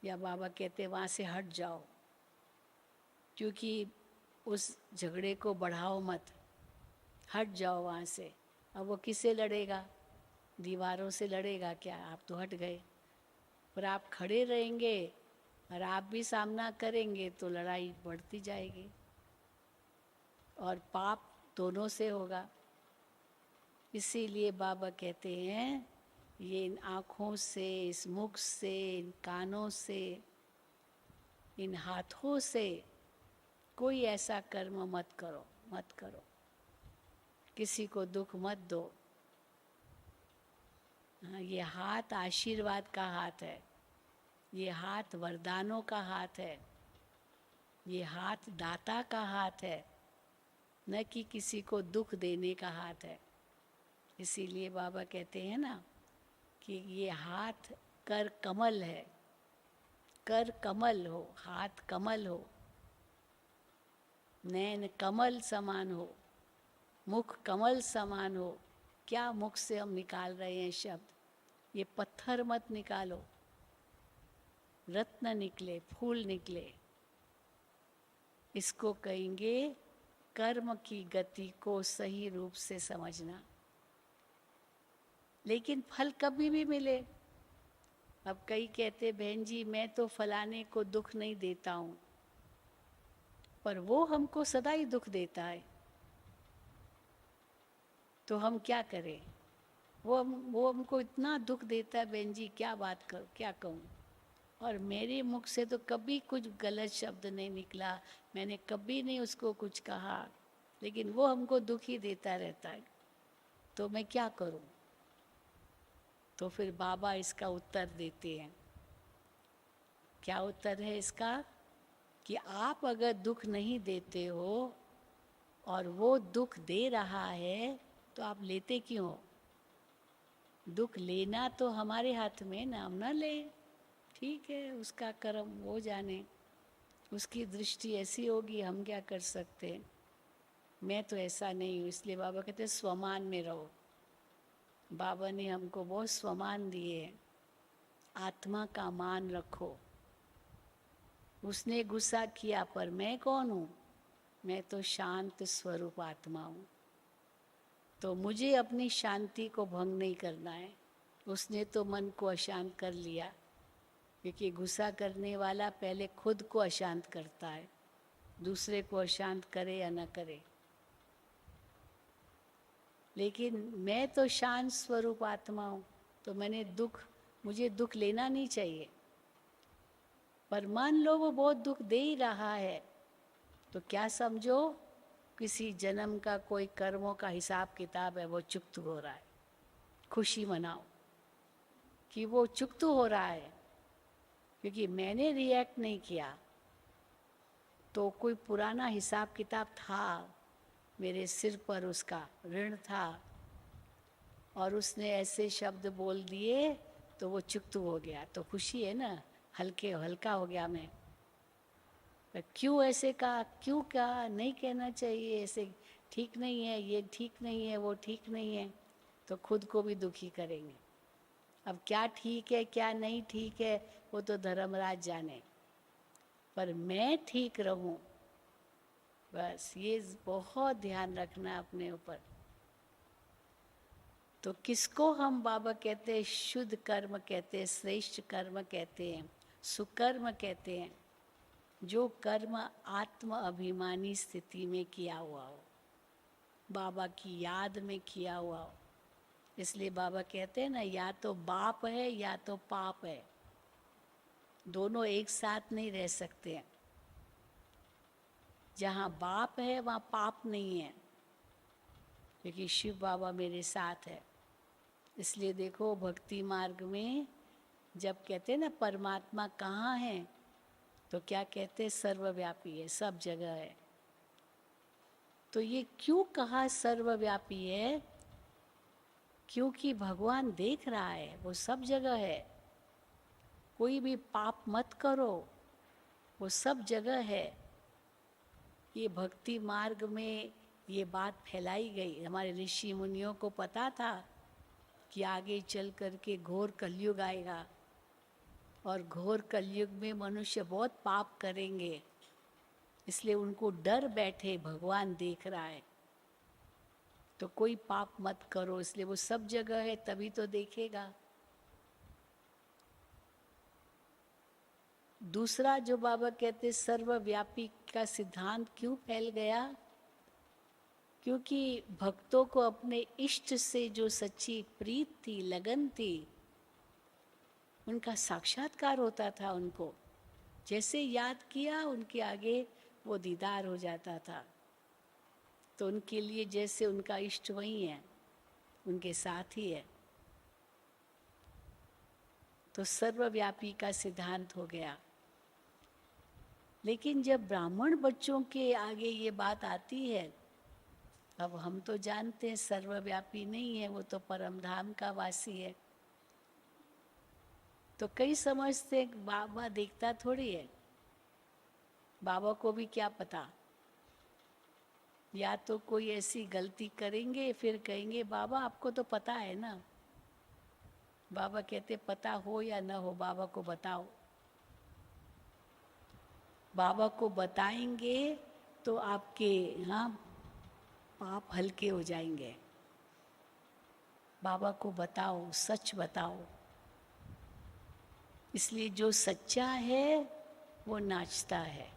[SPEAKER 1] या बाबा कहते वहाँ से हट जाओ, क्योंकि उस झगड़े को बढ़ाओ मत, हट जाओ वहाँ से। अब वो किससे लड़ेगा? दीवारों से लड़ेगा क्या? आप तो हट गए। पर आप खड़े रहेंगे और आप भी सामना करेंगे तो लड़ाई बढ़ती जाएगी और पाप दोनों से होगा। इसीलिए बाबा कहते हैं ये इन आँखों से, इस मुख से, इन कानों से, इन हाथों से कोई ऐसा कर्म मत करो, मत करो, किसी को दुख मत दो। हाँ, ये हाथ आशीर्वाद का हाथ है, ये हाथ वरदानों का हाथ है, ये हाथ दाता का हाथ है, न कि किसी को दुख देने का हाथ है। इसीलिए बाबा कहते हैं ना कि ये हाथ कर कमल है, कर कमल हो, हाथ कमल हो, नैन कमल समान हो, मुख कमल समान हो। क्या मुख से हम निकाल रहे हैं शब्द? ये पत्थर मत निकालो, रत्न निकले, फूल निकले। इसको कहेंगे कर्म की गति को सही रूप से समझना। लेकिन फल कभी भी मिले। अब कई कहते बहन जी मैं तो फलाने को दुख नहीं देता हूँ, पर वो हमको सदा ही दुख देता है, तो हम क्या करें? वो हमको इतना दुख देता है बहन जी, क्या बात कर, क्या कहूँ। और मेरे मुख से तो कभी कुछ गलत शब्द नहीं निकला, मैंने कभी नहीं उसको कुछ कहा, लेकिन वो हमको दुख ही देता रहता है, तो मैं क्या करूं? तो फिर बाबा इसका उत्तर देते हैं। क्या उत्तर है इसका? कि आप अगर दुख नहीं देते हो और वो दुख दे रहा है तो आप लेते क्यों हो? दुख लेना तो हमारे हाथ में ना, हम ना ले, ठीक है, उसका कर्म वो जाने, उसकी दृष्टि ऐसी होगी, हम क्या कर सकते हैं। मैं तो ऐसा नहीं हूँ। इसलिए बाबा कहते हैं स्वमान में रहो। बाबा ने हमको बहुत स्वमान दिए हैं। आत्मा का मान रखो। उसने गुस्सा किया, पर मैं कौन हूँ? मैं तो शांत स्वरूप आत्मा हूँ, तो मुझे अपनी शांति को भंग नहीं करना है। उसने तो मन को अशांत कर लिया, क्योंकि गुस्सा करने वाला पहले खुद को अशांत करता है, दूसरे को अशांत करे या न करे। लेकिन मैं तो शांत स्वरूप आत्मा हूँ, तो मुझे दुख लेना नहीं चाहिए। पर मान लो वो बहुत दुख दे ही रहा है, तो क्या समझो किसी जन्म का कोई कर्मों का हिसाब किताब है, वो चुकत हो रहा है। खुशी मनाओ कि वो चुकत हो रहा है, क्योंकि मैंने रिएक्ट नहीं किया, तो कोई पुराना हिसाब किताब था, मेरे सिर पर उसका ऋण था, और उसने ऐसे शब्द बोल दिए तो वो चुकत हो गया, तो खुशी है ना, हल्का हो गया मैं। क्यों ऐसे कहा, क्यों कहा, नहीं कहना चाहिए ऐसे, ठीक नहीं है, ये ठीक नहीं है, वो ठीक नहीं है, तो खुद को भी दुखी करेंगे। अब क्या ठीक है क्या नहीं ठीक है वो तो धर्मराज जाने, पर मैं ठीक रहूं, बस ये बहुत ध्यान रखना अपने ऊपर। तो किसको हम बाबा कहते हैं शुद्ध कर्म कहते हैं, श्रेष्ठ कर्म कहते हैं, सुकर्म कहते हैं, जो कर्म आत्म अभिमानी स्थिति में किया हुआ हो, बाबा की याद में किया हुआ हो। इसलिए बाबा कहते हैं ना, या तो बाप है या तो पाप है, दोनों एक साथ नहीं रह सकते हैं। जहाँ बाप है वहाँ पाप नहीं है, क्योंकि शिव बाबा मेरे साथ है। इसलिए देखो भक्ति मार्ग में जब कहते हैं ना परमात्मा कहाँ है, तो क्या कहते हैं, सर्वव्यापी है, सब जगह है। तो ये क्यों कहा सर्वव्यापी है? क्योंकि भगवान देख रहा है, वो सब जगह है। कोई भी पाप मत करो, वो सब जगह है। ये भक्ति मार्ग में ये बात फैलाई गई। हमारे ऋषि मुनियों को पता था कि आगे चल कर के घोर कलयुग आएगा और घोर कलयुग में मनुष्य बहुत पाप करेंगे, इसलिए उनको डर बैठे भगवान देख रहा है तो कोई पाप मत करो। इसलिए वो सब जगह है, तभी तो देखेगा। दूसरा जो बाबा कहते सर्वव्यापी का सिद्धांत क्यों फैल गया? क्योंकि भक्तों को अपने इष्ट से जो सच्ची प्रीत थी, लगन थी, उनका साक्षात्कार होता था। उनको जैसे याद किया उनके आगे वो दीदार हो जाता था। तो उनके लिए जैसे उनका इष्ट वही है, उनके साथ ही है। तो सर्वव्यापी का सिद्धांत हो गया। लेकिन जब ब्राह्मण बच्चों के आगे ये बात आती है, अब हम तो जानते हैं सर्वव्यापी नहीं है, वो तो परम धाम का वासी है। तो कई समझते बाबा देखता थोड़ी है, बाबा को भी क्या पता। या तो कोई ऐसी गलती करेंगे फिर कहेंगे बाबा आपको तो पता है ना। बाबा कहते पता हो या न हो बाबा को बताओ। बाबा को बताएंगे तो आपके यहाँ पाप हल्के हो जाएंगे। बाबा को बताओ, सच बताओ। इसलिए जो सच्चा है वो नाचता है,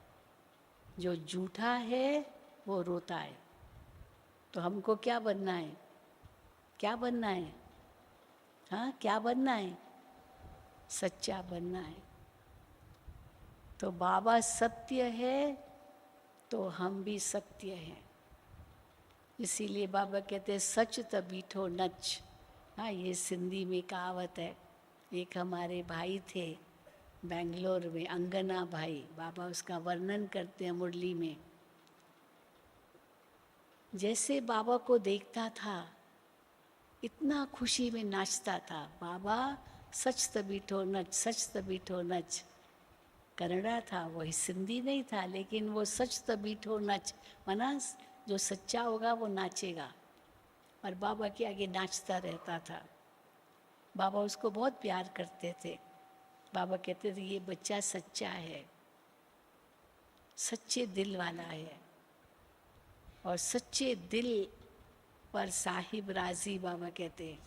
[SPEAKER 1] जो झूठा है वो रोता है। तो हमको क्या बनना है? क्या बनना है? हाँ, क्या बनना है? सच्चा बनना है। तो बाबा सत्य है तो हम भी सत्य हैं। इसीलिए बाबा कहते हैं सच त बीठो नच। हाँ, ये सिंधी में कहावत है। एक हमारे भाई थे बेंगलोर में, अंगना भाई, बाबा उसका वर्णन करते हैं मुरली में। जैसे बाबा को देखता था इतना खुशी में नाचता था। बाबा सच त बीठो नच, सच त बीठो नच। कन्नड़ा था, वही सिंधी नहीं था, लेकिन वो सच त बीठो नच मना जो सच्चा होगा वो नाचेगा। और बाबा के आगे नाचता रहता था। बाबा उसको बहुत प्यार करते थे। बाबा कहते थे ये बच्चा सच्चा है, सच्चे दिल वाला है। और सच्चे दिल पर साहिब राजी, बाबा कहते हैं।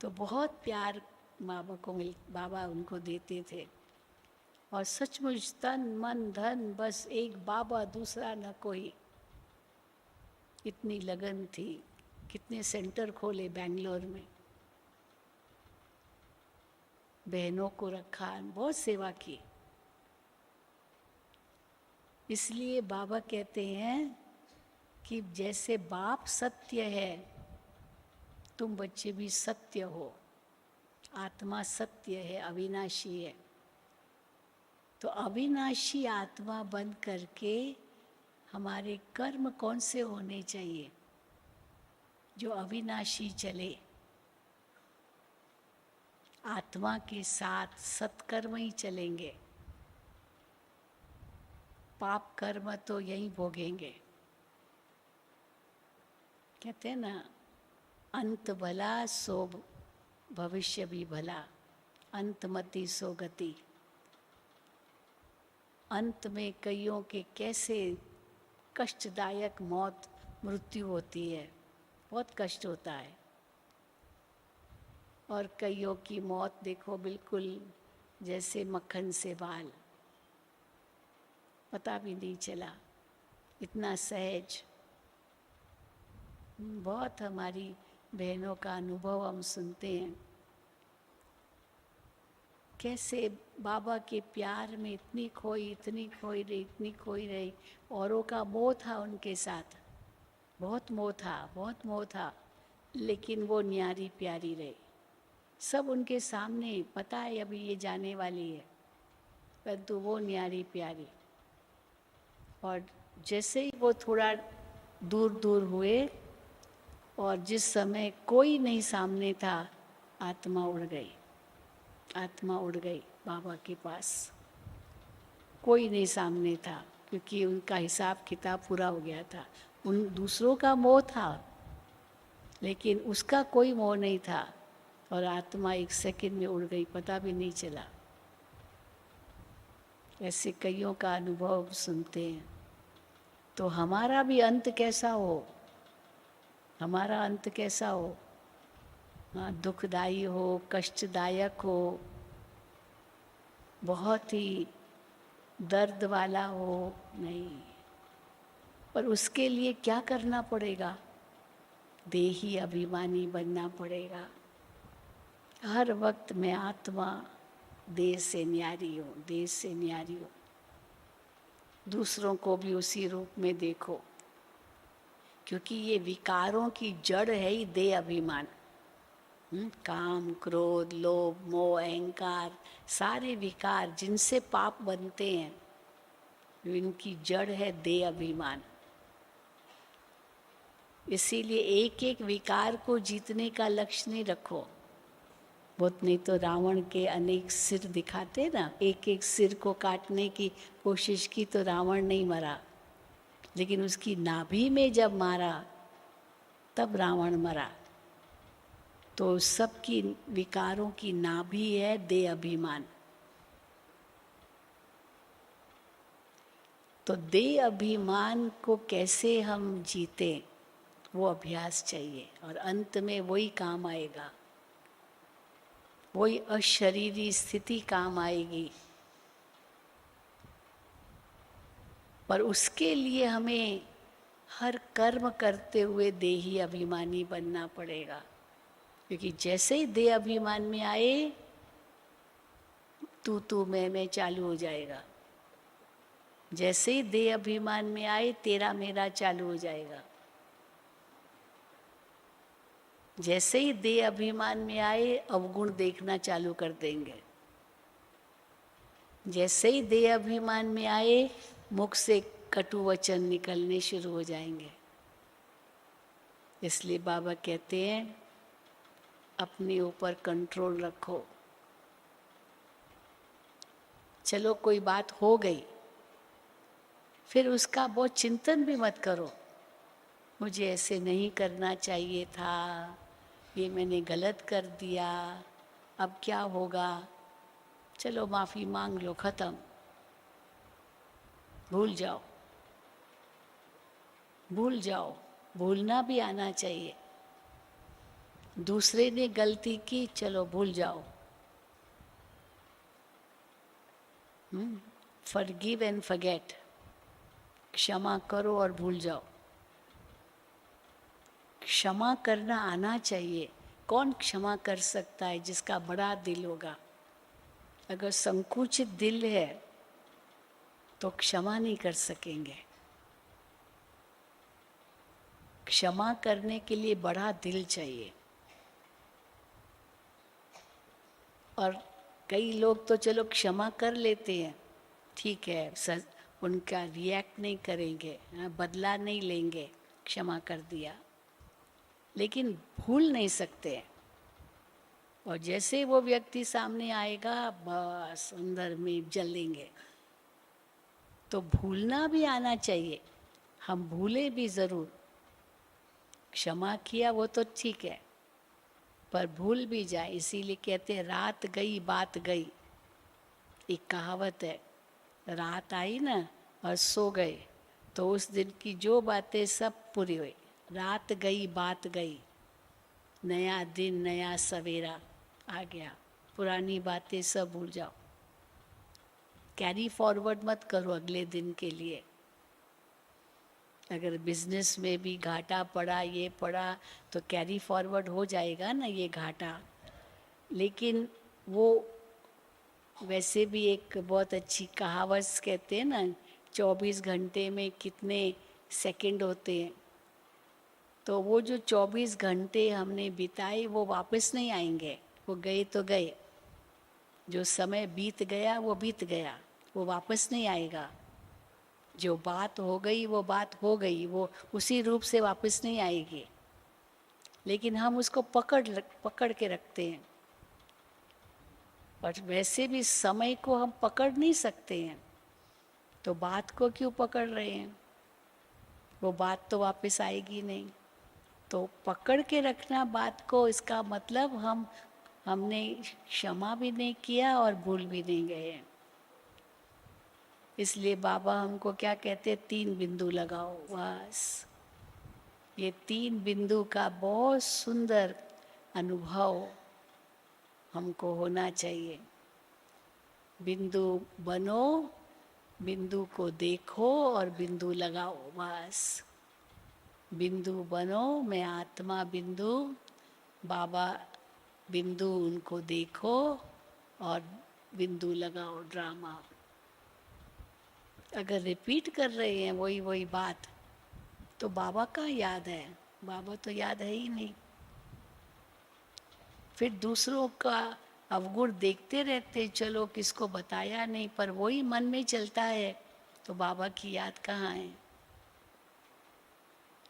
[SPEAKER 1] तो बहुत प्यार बाबा उनको देते थे। और सचमुच तन मन धन बस एक बाबा, दूसरा न कोई। इतनी लगन थी। कितने सेंटर खोले बेंगलोर में, बहनों को रखा, बहुत सेवा की। इसलिए बाबा कहते हैं कि जैसे बाप सत्य है, तुम बच्चे भी सत्य हो। आत्मा सत्य है, अविनाशी है। तो अविनाशी आत्मा बन करके हमारे कर्म कौन से होने चाहिए? जो अविनाशी चले। आत्मा के साथ सत्कर्म ही चलेंगे। पाप कर्म तो यहीं भोगेंगे। कहते हैं ना, अंत भला सो भविष्य भी भला, अंतमति सो गति। अंत में कईयों के कैसे कष्टदायक मृत्यु होती है, बहुत कष्ट होता है। और कईयों की मौत देखो बिल्कुल जैसे मक्खन से बाल, पता भी नहीं चला, इतना सहज। बहुत हमारी बहनों का अनुभव हम सुनते हैं, कैसे बाबा के प्यार में इतनी खोई रही। औरों का मोह था उनके साथ, बहुत मोह था, लेकिन वो न्यारी प्यारी रही। सब उनके सामने, पता है अभी ये जाने वाली है, परंतु वो न्यारी प्यारी। और जैसे ही वो थोड़ा दूर हुए और जिस समय कोई नहीं सामने था, आत्मा उड़ गई बाबा के पास। कोई नहीं सामने था, क्योंकि उनका हिसाब किताब पूरा हो गया था। उन दूसरों का मोह था, लेकिन उसका कोई मोह नहीं था, और आत्मा एक सेकंड में उड़ गई, पता भी नहीं चला। ऐसे कईयों का अनुभव सुनते हैं। तो हमारा भी अंत कैसा हो, हमारा अंत कैसा हो, हाँ, दुखदाई हो, कष्टदायक हो, बहुत ही दर्द वाला हो, नहीं। पर उसके लिए क्या करना पड़ेगा? देही अभिमानी बनना पड़ेगा। हर वक्त मैं आत्मा, देह से न्यारी हूँ, देह से न्यारी हूँ। दूसरों को भी उसी रूप में देखो, क्योंकि ये विकारों की जड़ है ही देह अभिमान। काम, क्रोध, लोभ, मोह, अहंकार, सारे विकार जिनसे पाप बनते हैं, इनकी जड़ है देह अभिमान। इसीलिए एक एक विकार को जीतने का लक्ष्य नहीं रखो। बहुत नहीं तो रावण के अनेक सिर दिखाते ना, एक एक सिर को काटने की कोशिश की तो रावण नहीं मरा, लेकिन उसकी नाभि में जब मारा तब रावण मरा। तो सबकी विकारों की नाभि है देह अभिमान। तो देह अभिमान को कैसे हम जीते, वो अभ्यास चाहिए, और अंत में वही काम आएगा, वही अशरीरी स्थिति काम आएगी। पर उसके लिए हमें हर कर्म करते हुए देही अभिमानी बनना पड़ेगा, क्योंकि जैसे ही देह अभिमान में आए तू मैं चालू हो जाएगा। जैसे ही देह अभिमान में आए तेरा मेरा चालू हो जाएगा। जैसे ही देह अभिमान में आए अवगुण देखना चालू कर देंगे। जैसे ही देह अभिमान में आए मुख से कटु वचन निकलने शुरू हो जाएंगे। इसलिए बाबा कहते हैं अपने ऊपर कंट्रोल रखो। चलो कोई बात हो गई, फिर उसका बहुत चिंतन भी मत करो, मुझे ऐसे नहीं करना चाहिए था, ये मैंने गलत कर दिया, अब क्या होगा। चलो माफ़ी मांग लो, ख़त्म, भूल जाओ, भूल जाओ। भूलना भी आना चाहिए। दूसरे ने गलती की, चलो भूल जाओ। फॉरगिव एंड फॉरगेट, क्षमा करो और भूल जाओ। क्षमा करना आना चाहिए। कौन क्षमा कर सकता है? जिसका बड़ा दिल होगा। अगर संकुचित दिल है तो क्षमा नहीं कर सकेंगे। क्षमा करने के लिए बड़ा दिल चाहिए। और कई लोग तो चलो क्षमा कर लेते हैं, ठीक है, उनका रिएक्ट नहीं करेंगे, बदला नहीं लेंगे, क्षमा कर दिया, लेकिन भूल नहीं सकते। और जैसे वो व्यक्ति सामने आएगा बस अंदर में जलेंगे। तो भूलना भी आना चाहिए, हम भूले भी ज़रूर। क्षमा किया वो तो ठीक है, पर भूल भी जाए, इसीलिए कहते हैं रात गई बात गई। एक कहावत है, रात आई ना और सो गए तो उस दिन की जो बातें सब पूरी हुई। रात गई बात गई, नया दिन नया सवेरा आ गया, पुरानी बातें सब भूल जाओ। कैरी फॉरवर्ड मत करो अगले दिन के लिए। अगर बिजनेस में भी घाटा पड़ा, ये पड़ा, तो कैरी फॉरवर्ड हो जाएगा ना ये घाटा। लेकिन वो वैसे भी एक बहुत अच्छी कहावत कहते हैं ना, 24 घंटे में कितने सेकंड होते हैं। तो वो जो 24 घंटे हमने बिताए वो वापस नहीं आएंगे, वो गए तो गए। जो समय बीत गया वो बीत गया, वो वापस नहीं आएगा। जो बात हो गई वो बात हो गई, वो उसी रूप से वापस नहीं आएगी। लेकिन हम उसको पकड़ के रखते हैं। और वैसे भी समय को हम पकड़ नहीं सकते हैं। तो बात को क्यों पकड़ रहे हैं? वो बात तो वापस आएगी नहीं। तो पकड़ के रखना बात को, इसका मतलब हमने क्षमा भी नहीं किया और भूल भी नहीं गए हैं। इसलिए बाबा हमको क्या कहते हैं, 3 बिंदु लगाओ बस। ये 3 बिंदु का बहुत सुंदर अनुभव हमको होना चाहिए। बिंदु बनो, बिंदु को देखो और बिंदु लगाओ बस। बिंदु बनो, मैं आत्मा बिंदु, बाबा बिंदु, उनको देखो और बिंदु लगाओ ड्रामा। अगर रिपीट कर रहे हैं वही वही बात तो बाबा का याद है? बाबा तो याद है ही नहीं। फिर दूसरों का अवगुण देखते रहते, चलो किसको बताया नहीं, पर वही मन में चलता है, तो बाबा की याद कहाँ है?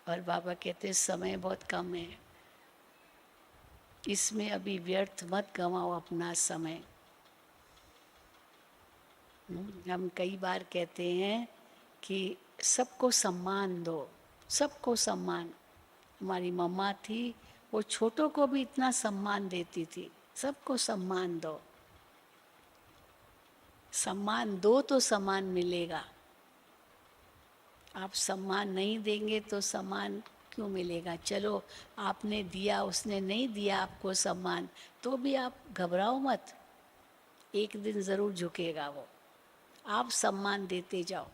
[SPEAKER 1] और बाबा कहते समय बहुत कम है, इसमें अभी व्यर्थ मत गंवाओ अपना समय। हम कई बार कहते हैं कि सबको सम्मान दो, सबको सम्मान। हमारी मम्मा थी, वो छोटों को भी इतना सम्मान देती थी, सबको सम्मान दो। सम्मान दो तो सम्मान मिलेगा। आप सम्मान नहीं देंगे तो सम्मान क्यों मिलेगा? चलो आपने दिया, उसने नहीं दिया आपको सम्मान, तो भी आप घबराओ मत, एक दिन ज़रूर झुकेगा वो। आप सम्मान देते जाओ,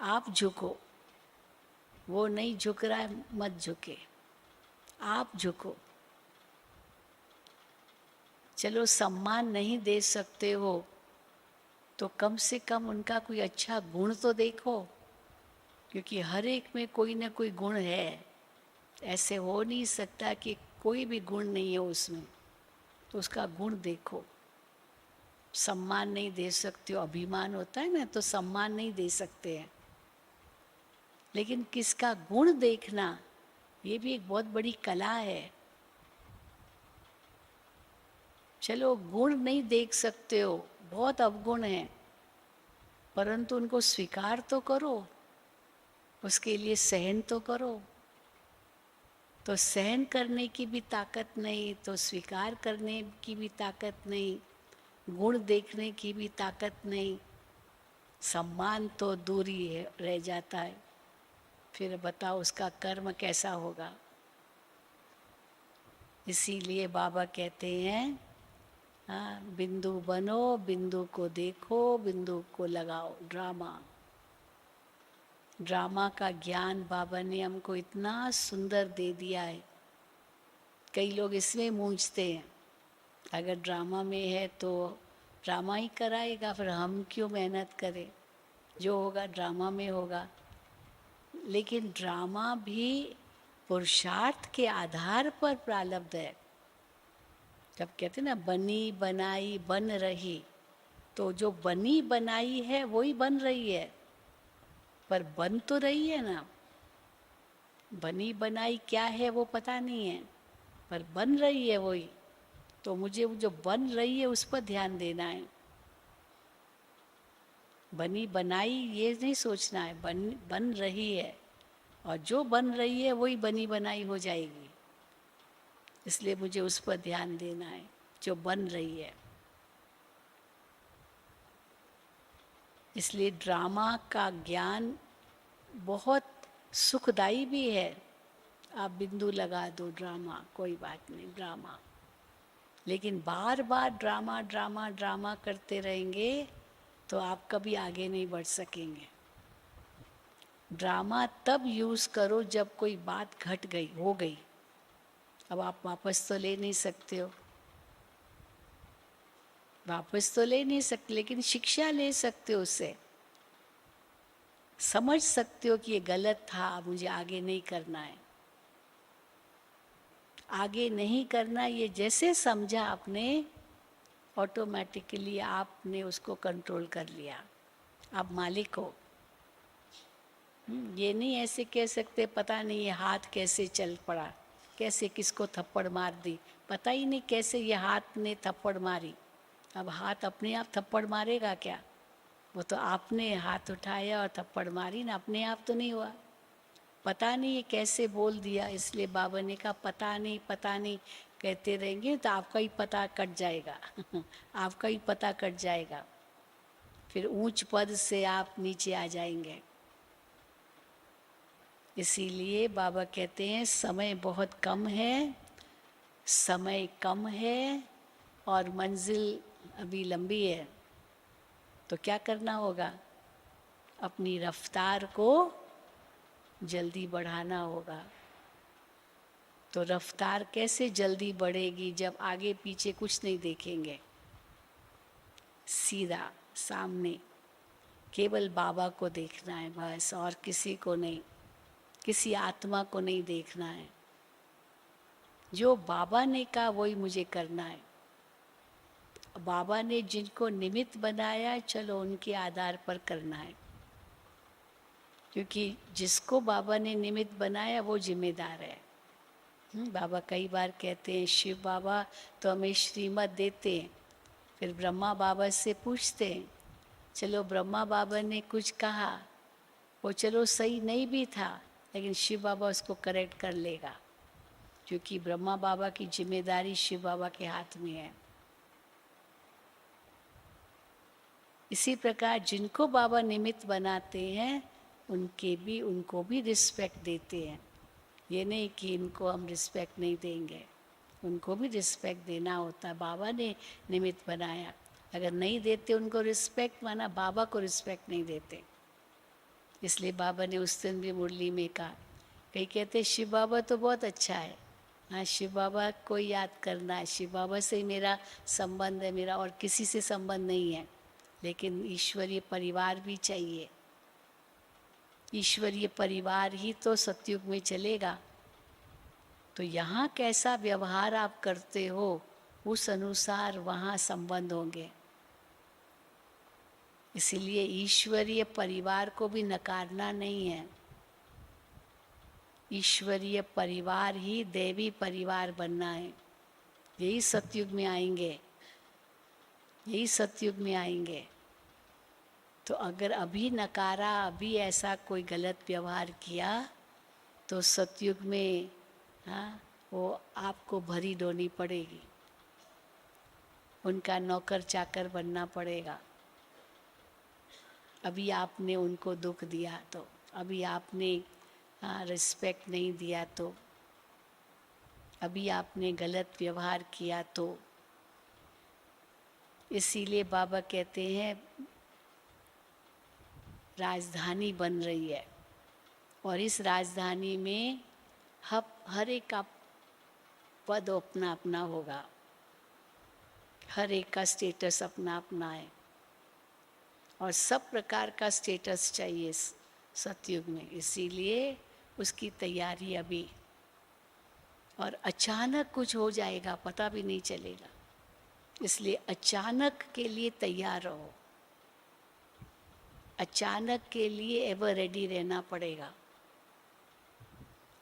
[SPEAKER 1] आप झुको। वो नहीं झुक रहा है, मत झुके, आप झुको। चलो सम्मान नहीं दे सकते हो तो कम से कम उनका कोई अच्छा गुण तो देखो, क्योंकि हर एक में कोई ना कोई गुण है। ऐसे हो नहीं सकता कि कोई भी गुण नहीं है उसमें, तो उसका गुण देखो। सम्मान नहीं दे सकते हो, अभिमान होता है ना, तो सम्मान नहीं दे सकते हैं, लेकिन किसका गुण देखना ये भी एक बहुत बड़ी कला है। चलो गुण नहीं देख सकते हो, बहुत अवगुण हैं, परंतु उनको स्वीकार तो करो, उसके लिए सहन तो करो। तो सहन करने की भी ताकत नहीं, तो स्वीकार करने की भी ताकत नहीं, गुण देखने की भी ताकत नहीं, सम्मान तो दूर ही रह जाता है। फिर बताओ उसका कर्म कैसा होगा? इसीलिए बाबा कहते हैं, हाँ, बिंदु बनो, बिंदु को देखो, बिंदु को लगाओ ड्रामा। ड्रामा का ज्ञान बाबा ने हमको इतना सुंदर दे दिया है। कई लोग इसमें मूंझते हैं, अगर ड्रामा में है तो ड्रामा ही कराएगा, फिर हम क्यों मेहनत करें, जो होगा ड्रामा में होगा। लेकिन ड्रामा भी पुरुषार्थ के आधार पर प्रारब्ध है। जब कहते हैं ना बनी बनाई बन रही, तो जो बनी बनाई है वही बन रही है, पर बन तो रही है ना। बनी बनाई क्या है वो पता नहीं है, पर बन रही है वही। तो मुझे वो जो बन रही है उस पर ध्यान देना है। बनी बनाई ये नहीं सोचना है, बन रही है, और जो बन रही है वही बनी बनाई हो जाएगी। इसलिए मुझे उस पर ध्यान देना है जो बन रही है। इसलिए ड्रामा का ज्ञान बहुत सुखदाई भी है। आप बिंदु लगा दो ड्रामा, कोई बात नहीं ड्रामा, लेकिन बार बार ड्रामा ड्रामा ड्रामा करते रहेंगे तो आप कभी आगे नहीं बढ़ सकेंगे। ड्रामा तब यूज़ करो जब कोई बात घट गई, हो गई, अब आप वापस तो ले नहीं सकते हो, वापस तो ले नहीं सकते, लेकिन शिक्षा ले सकते हो उससे। समझ सकते हो कि ये गलत था, मुझे आगे नहीं करना है, आगे नहीं करना। ये जैसे समझा आपने, ऑटोमेटिकली आपने उसको कंट्रोल कर लिया, आप मालिक हो। ये नहीं ऐसे कह सकते पता नहीं ये हाथ कैसे चल पड़ा, कैसे किसको थप्पड़ मार दी, पता ही नहीं कैसे ये हाथ ने थप्पड़ मारी। अब हाथ अपने आप थप्पड़ मारेगा क्या? वो तो आपने हाथ उठाया और थप्पड़ मारी ना, अपने आप तो नहीं हुआ। पता नहीं ये कैसे बोल दिया, इसलिए बाबा ने कहा पता नहीं पता नहीं कहते रहेंगे तो आपका ही पता कट जाएगा आपका ही पता कट जाएगा, फिर ऊंच पद से आप नीचे आ जाएंगे। इसीलिए बाबा कहते हैं समय बहुत कम है, समय कम है और मंजिल अभी लंबी है। तो क्या करना होगा? अपनी रफ्तार को जल्दी बढ़ाना होगा। तो रफ्तार कैसे जल्दी बढ़ेगी जब आगे पीछे कुछ नहीं देखेंगे, सीधा सामने केवल बाबा को देखना है बस, और किसी को नहीं, किसी आत्मा को नहीं देखना है। जो बाबा ने कहा वही मुझे करना है। बाबा ने जिनको निमित्त बनाया चलो उनके आधार पर करना है, क्योंकि जिसको बाबा ने निमित्त बनाया वो जिम्मेदार है। बाबा कई बार कहते हैं, शिव बाबा तो हमें श्रीमत देते हैं, फिर ब्रह्मा बाबा से पूछते हैं, चलो ब्रह्मा बाबा ने कुछ कहा, वो चलो सही नहीं भी था, लेकिन शिव बाबा उसको करेक्ट कर लेगा, क्योंकि ब्रह्मा बाबा की जिम्मेदारी शिव बाबा के हाथ में है। इसी प्रकार जिनको बाबा निमित्त बनाते हैं उनको भी रिस्पेक्ट देते हैं। ये नहीं कि इनको हम रिस्पेक्ट नहीं देंगे, उनको भी रिस्पेक्ट देना होता है। बाबा ने निमित्त बनाया, अगर नहीं देते उनको रिस्पेक्ट, माना बाबा को रिस्पेक्ट नहीं देते। इसलिए बाबा ने उस दिन भी मुरली में कहा, कई कहते शिव बाबा तो बहुत अच्छा है, हाँ शिव बाबा को याद करना है, शिव बाबा से ही मेरा संबंध है, मेरा और किसी से संबंध नहीं है। लेकिन ईश्वरीय परिवार भी चाहिए, ईश्वरीय परिवार ही तो सतयुग में चलेगा। तो यहाँ कैसा व्यवहार आप करते हो उस अनुसार वहाँ संबंध होंगे। इसीलिए ईश्वरीय परिवार को भी नकारना नहीं है। ईश्वरीय परिवार ही देवी परिवार बनना है। यही सतयुग में आएंगे, यही सतयुग में आएंगे। तो अगर अभी नकारा, अभी ऐसा कोई गलत व्यवहार किया, तो सतयुग में वो आपको भरी डोनी पड़ेगी, उनका नौकर चाकर बनना पड़ेगा। अभी आपने उनको दुख दिया तो, अभी आपने रिस्पेक्ट नहीं दिया तो, अभी आपने गलत व्यवहार किया तो। इसीलिए बाबा कहते हैं राजधानी बन रही है, और इस राजधानी में हर एक का पद अपना अपना होगा, हर एक का स्टेटस अपना अपना है, और सब प्रकार का स्टेटस चाहिए सतयुग में। इसीलिए उसकी तैयारी अभी, और अचानक कुछ हो जाएगा पता भी नहीं चलेगा, इसलिए अचानक के लिए तैयार रहो। अचानक के लिए एवर रेडी रहना पड़ेगा।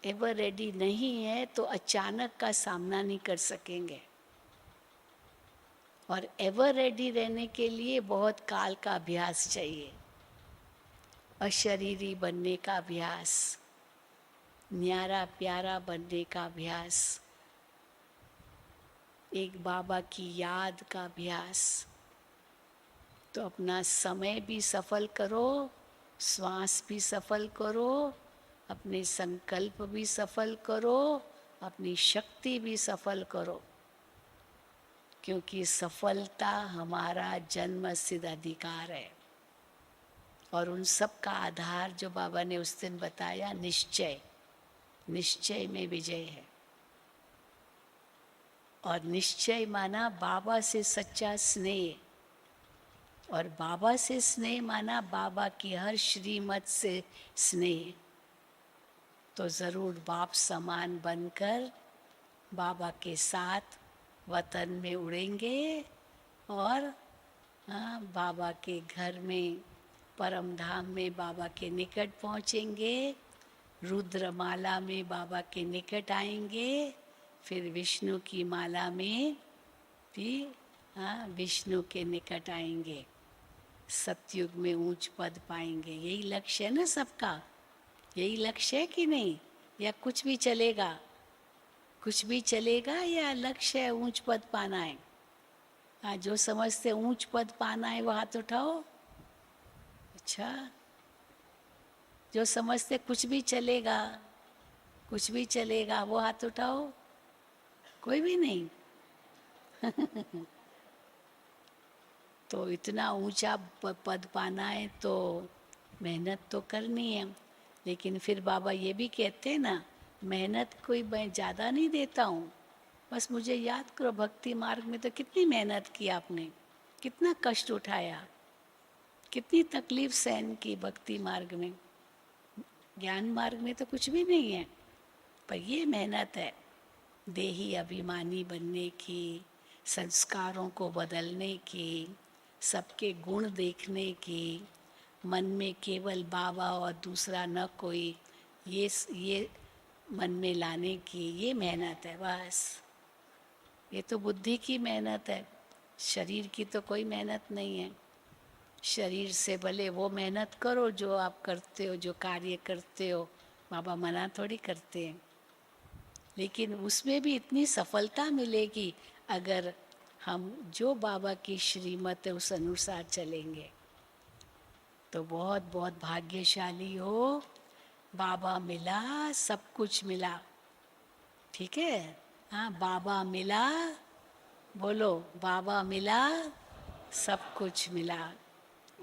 [SPEAKER 1] एवर रेडी नहीं है तो अचानक का सामना नहीं कर सकेंगे। और एवर रेडी रहने के लिए बहुत काल का अभ्यास चाहिए, अशरीरी बनने का अभ्यास, न्यारा प्यारा बनने का अभ्यास, एक बाबा की याद का अभ्यास। तो अपना समय भी सफल करो, श्वास भी सफल करो, अपने संकल्प भी सफल करो, अपनी शक्ति भी सफल करो, क्योंकि सफलता हमारा जन्म सिद्ध अधिकार है। और उन सब का आधार जो बाबा ने उस दिन बताया, निश्चय, निश्चय में विजय है। और निश्चय माना बाबा से सच्चा स्नेह, और बाबा से स्नेह माना बाबा की हर श्रीमत से स्नेह। तो ज़रूर बाप समान बनकर बाबा के साथ वतन में उड़ेंगे, और बाबा के घर में, परम धाम में बाबा के निकट पहुँचेंगे, रुद्रमाला में बाबा के निकट आएंगे, फिर विष्णु की माला में भी विष्णु के निकट आएंगे। सतयुग में ऊंच पद पाएंगे। यही लक्ष्य है ना सबका, यही लक्ष्य है कि नहीं? या कुछ भी चलेगा, कुछ भी चलेगा, या लक्ष्य है ऊंच पद पाना है? हाँ, जो समझते ऊंच पद पाना है वो हाथ उठाओ। अच्छा, जो समझते कुछ भी चलेगा, कुछ भी चलेगा, वो हाथ उठाओ। कोई भी नहीं। तो इतना ऊंचा पद पाना है तो मेहनत तो करनी है। लेकिन फिर बाबा ये भी कहते हैं ना, मेहनत कोई मैं ज़्यादा नहीं देता हूँ, बस मुझे याद करो। भक्ति मार्ग में तो कितनी मेहनत की आपने, कितना कष्ट उठाया, कितनी तकलीफ सहन की भक्ति मार्ग में। ज्ञान मार्ग में तो कुछ भी नहीं है, पर ये मेहनत है देही अभिमानी बनने की, संस्कारों को बदलने की, सबके गुण देखने की, मन में केवल बाबा और दूसरा न कोई, ये मन में लाने की, ये मेहनत है बस। ये तो बुद्धि की मेहनत है, शरीर की तो कोई मेहनत नहीं है। शरीर से भले वो मेहनत करो जो आप करते हो, जो कार्य करते हो, बाबा मना थोड़ी करते हैं, लेकिन उसमें भी इतनी सफलता मिलेगी अगर हम जो बाबा की श्रीमत है उस अनुसार चलेंगे। तो बहुत बहुत भाग्यशाली हो, बाबा मिला, सब कुछ मिला। ठीक है? हाँ, बाबा मिला, बोलो बाबा मिला, सब कुछ मिला।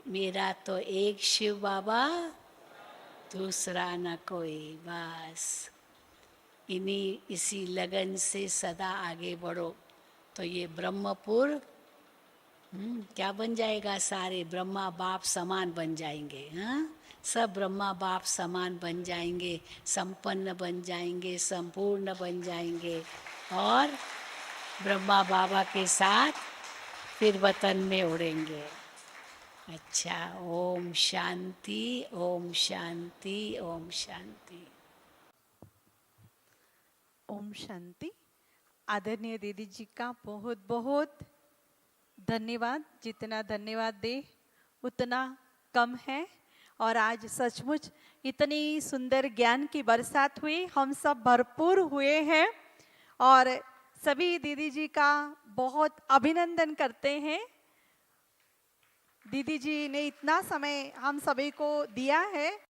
[SPEAKER 1] मेरा तो एक शिव बाबा, दूसरा न कोई। बस इसी लगन से सदा आगे बढ़ो तो ये ब्रह्मपुर क्या बन जाएगा? सारे ब्रह्मा बाप समान बन जाएंगे। हाँ, सब ब्रह्मा बाप समान बन जाएंगे, संपन्न बन जाएंगे, संपूर्ण बन जाएंगे, और ब्रह्मा बाबा के साथ फिर वतन में उड़ेंगे। अच्छा, ओम शांति, ओम शांति, ओम शांति।
[SPEAKER 2] ओम शांति। आदरणीय दीदी जी का बहुत बहुत धन्यवाद। जितना धन्यवाद दे उतना कम है। और आज सचमुच इतनी सुंदर ज्ञान की बरसात हुई, हम सब भरपूर हुए हैं और सभी दीदी जी का बहुत अभिनंदन करते हैं। दीदी जी ने इतना समय हम सभी को दिया है।